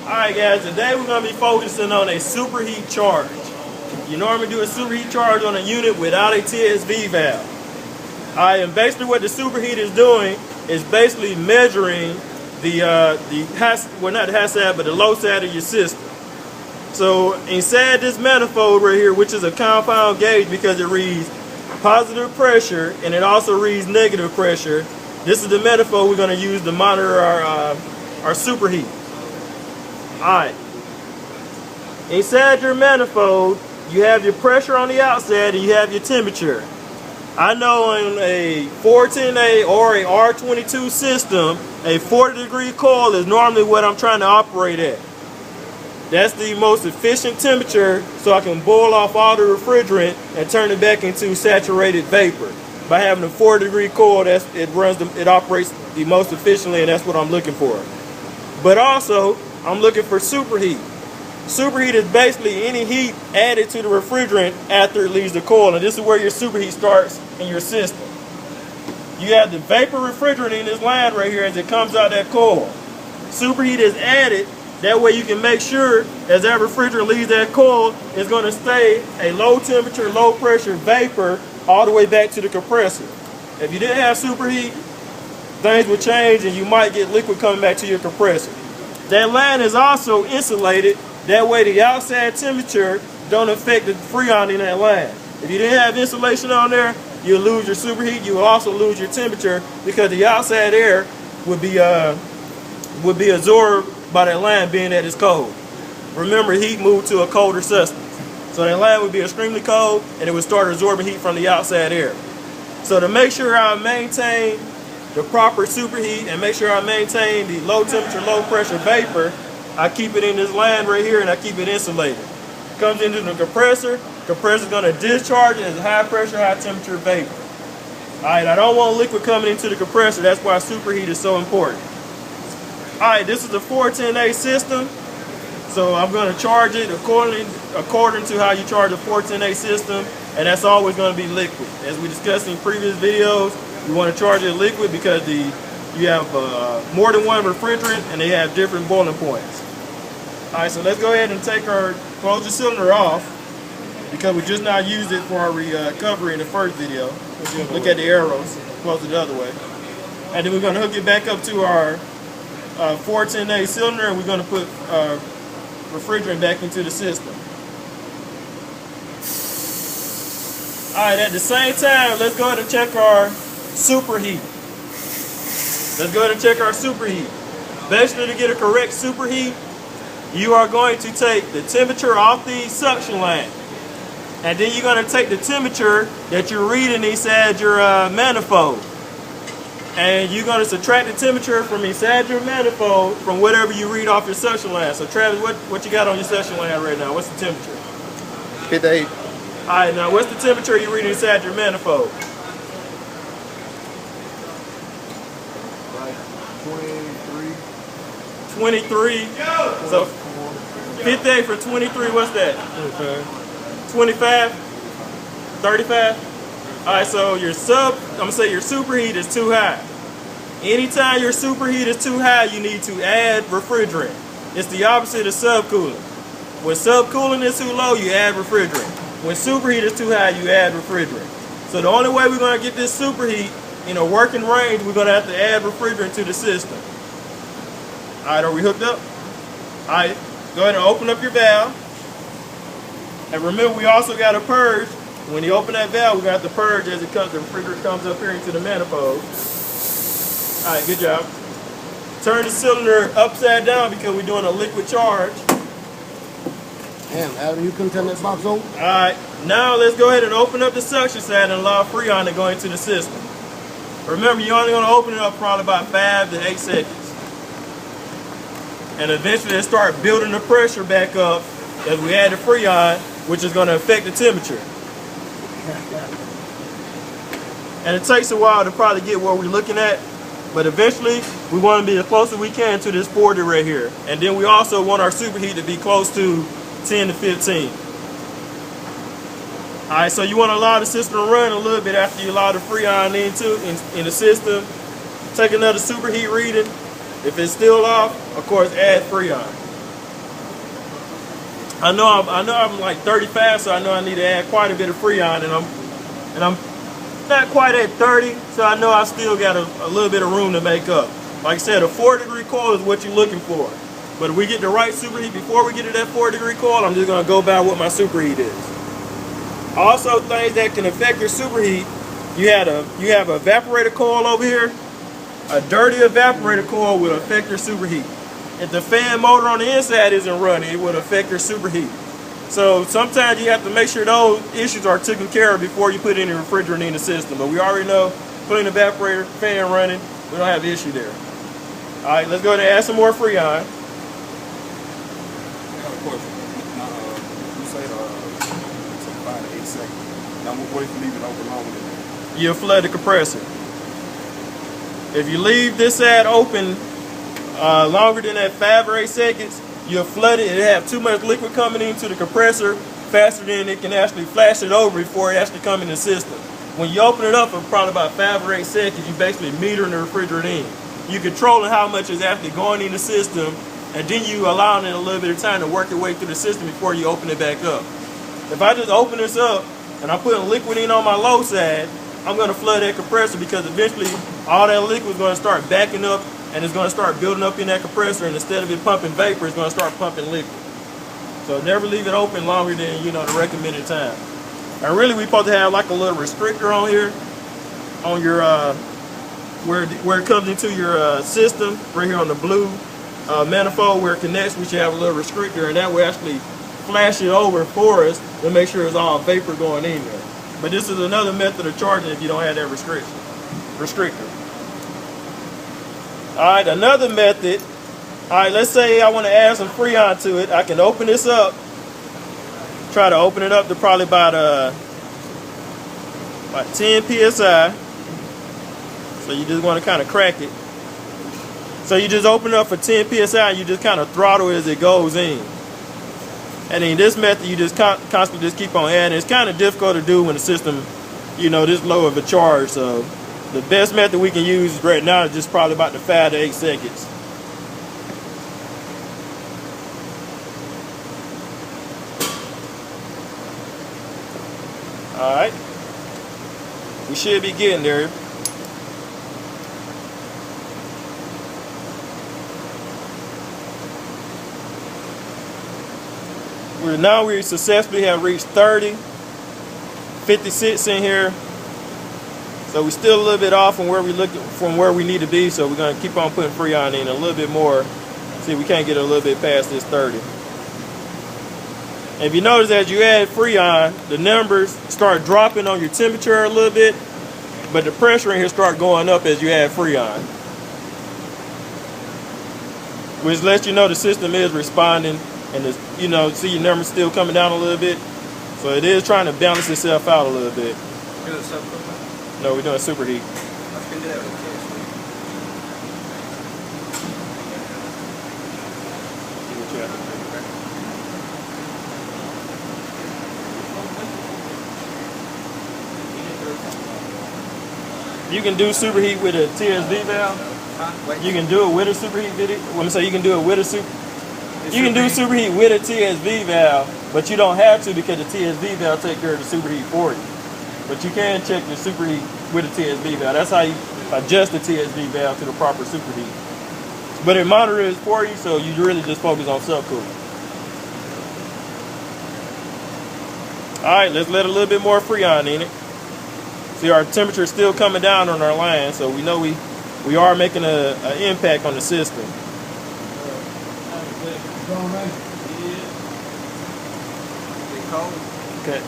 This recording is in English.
Alright guys, today we're going to be focusing on a superheat charge. You normally do a superheat charge on a unit without a TSV valve. Alright, and basically what the superheat is doing is basically measuring the low side of your system. So inside this manifold right here, which is a compound gauge because it reads positive pressure and it also reads negative pressure, this is the manifold we're going to use to monitor our superheat. Alright, inside your manifold you have your pressure on the outside and you have your temperature. I know in a 410A or a R22 system, a 40-degree coil is normally what I'm trying to operate at. That's the most efficient temperature, so I can boil off all the refrigerant and turn it back into saturated vapor. By having a 40-degree coil, it operates the most efficiently, and that's what I'm looking for. But also, I'm looking for superheat. Superheat is basically any heat added to the refrigerant after it leaves the coil, and this is where your superheat starts in your system. You have the vapor refrigerant in this line right here as it comes out that coil. Superheat is added, that way you can make sure as that refrigerant leaves that coil, it's going to stay a low temperature, low pressure vapor all the way back to the compressor. If you didn't have superheat, things would change and you might get liquid coming back to your compressor. That line is also insulated, that way the outside temperature don't affect the freon in that line. If you didn't have insulation on there, you'll lose your superheat, you will also lose your temperature because the outside air would be absorbed by that line being that it's cold. Remember, heat moved to a colder substance. So that line would be extremely cold and it would start absorbing heat from the outside air. So to make sure I maintain the proper superheat and make sure I maintain the low temperature, low pressure vapor, I keep it in this line right here and I keep it insulated. It comes into the compressor. Compressor's going to discharge it as high pressure, high temperature vapor. Alright, I don't want liquid coming into the compressor. That's why superheat is so important. Alright, this is the 410A system. So I'm going to charge it according to how you charge a 410A system, and that's always going to be liquid. As we discussed in previous videos, you want to charge it liquid because you have more than one refrigerant and they have different boiling points. Alright, so let's go ahead and close the cylinder off because we just now used it for our recovery in the first video. Look at the arrows, close it the other way. And then we're going to hook it back up to our 410A cylinder and we're going to put refrigerant back into the system. Alright, at the same time, let's go ahead and check our superheat. Let's go ahead and check our superheat. Basically, to get a correct superheat, you are going to take the temperature off the suction line. And then you're going to take the temperature that you're reading inside your manifold. And you're going to subtract the temperature from inside your manifold from whatever you read off your suction line. So Travis, what you got on your suction line right now? What's the temperature? 58. Alright, now what's the temperature you read inside your manifold? Like 23. 23. So 58 for 23, what's that? 25? 35? Alright, so I'm gonna say your superheat is too high. Anytime your superheat is too high, you need to add refrigerant. It's the opposite of subcooling. When subcooling is too low, you add refrigerant. When superheat is too high, you add refrigerant. So the only way we're gonna get this superheat in a working range, we're gonna have to add refrigerant to the system. Alright, are we hooked up? Alright, go ahead and open up your valve. And remember, we also got to purge. When you open that valve, we're going to have to purge as the refrigerant comes up here into the manifold. Alright, good job. Turn the cylinder upside down because we're doing a liquid charge. Damn, Adam, you couldn't turn that box on? Alright, now let's go ahead and open up the suction side and allow freon to go into the system. Remember, you're only going to open it up probably about 5 to 8 seconds. And eventually it'll start building the pressure back up as we add the freon, which is going to affect the temperature. And it takes a while to probably get what we're looking at, but eventually we want to be as close as we can to this 40 right here. And then we also want our superheat to be close to 10 to 15. Alright, so you want to allow the system to run a little bit after you allow the freon in the system. Take another superheat reading. If it's still off, of course, add freon. I know I'm like 35, so I know I need to add quite a bit of Freon, and I'm not quite at 30, so I know I still got a little bit of room to make up. Like I said, a 4-degree coil is what you're looking for. But if we get the right superheat before we get to that 4-degree coil, I'm just going to go by what my superheat is. Also, things that can affect your superheat, you have an evaporator coil over here. A dirty evaporator coil will affect your superheat. If the fan motor on the inside isn't running, it would affect your superheat. So sometimes you have to make sure those issues are taken care of before you put any refrigerant in the system. But we already know, clean evaporator, fan running, we don't have an issue there. All right, let's go ahead and add some more Freon. I got a question. You say 5 to 8 seconds. Now, what if you leave it open longer than that? You'll flood the compressor. If you leave this side open longer than that 5 or 8 seconds, you'll flood it. It'll have too much liquid coming into the compressor faster than it can actually flash it over before it actually comes in the system. When you open it up for probably about 5 or 8 seconds, you basically metering the refrigerant in. You're controlling how much is actually going in the system, and then you allowing it a little bit of time to work your way through the system before you open it back up. If I just open this up and I'm putting liquid in on my low side, I'm going to flood that compressor because eventually all that liquid is going to start backing up and it's going to start building up in that compressor, and instead of it pumping vapor, it's going to start pumping liquid. So never leave it open longer than, you know, the recommended time. And really we're supposed to have like a little restrictor on here, on your, where it comes into your system, right here on the blue manifold where it connects, we should have a little restrictor, and that will actually flash it over for us to make sure it's all vapor going in there. But this is another method of charging if you don't have that restrictor. All right, another method. All right, let's say I want to add some Freon to it. I can open this up. Try to open it up to probably about 10 psi. So you just want to kind of crack it. So you just open it up for 10 psi and you just kind of throttle it as it goes in. And in this method, you just constantly just keep on adding. It's kind of difficult to do when the system, you know, this low of a charge. So the best method we can use right now is just probably about the 5 to 8 seconds. All right, we should be getting there. We successfully have reached 30, 56 in here. So we're still a little bit off from where we need to be. So we're gonna keep on putting Freon in a little bit more. See if we can't get a little bit past this 30. And if you notice, as you add Freon, the numbers start dropping on your temperature a little bit, but the pressure in here start going up as you add Freon, which lets you know the system is responding. And you know, see your numbers still coming down a little bit, so it is trying to balance itself out a little bit. No, we're doing superheat. You can do superheat with a TSV valve. You can do it with a superheat video. Let me say you can do it with a super. You can do superheat with a TSV valve, but you don't have to because the TSV valve takes care of the superheat for you. But you can check your superheat with a TSV valve. That's how you adjust the TSV valve to the proper superheat. But it monitors it for you, so you really just focus on subcooling. All right, let's let a little bit more Freon in it. See, our temperature is still coming down on our line, so we know we are making an impact on the system. Okay.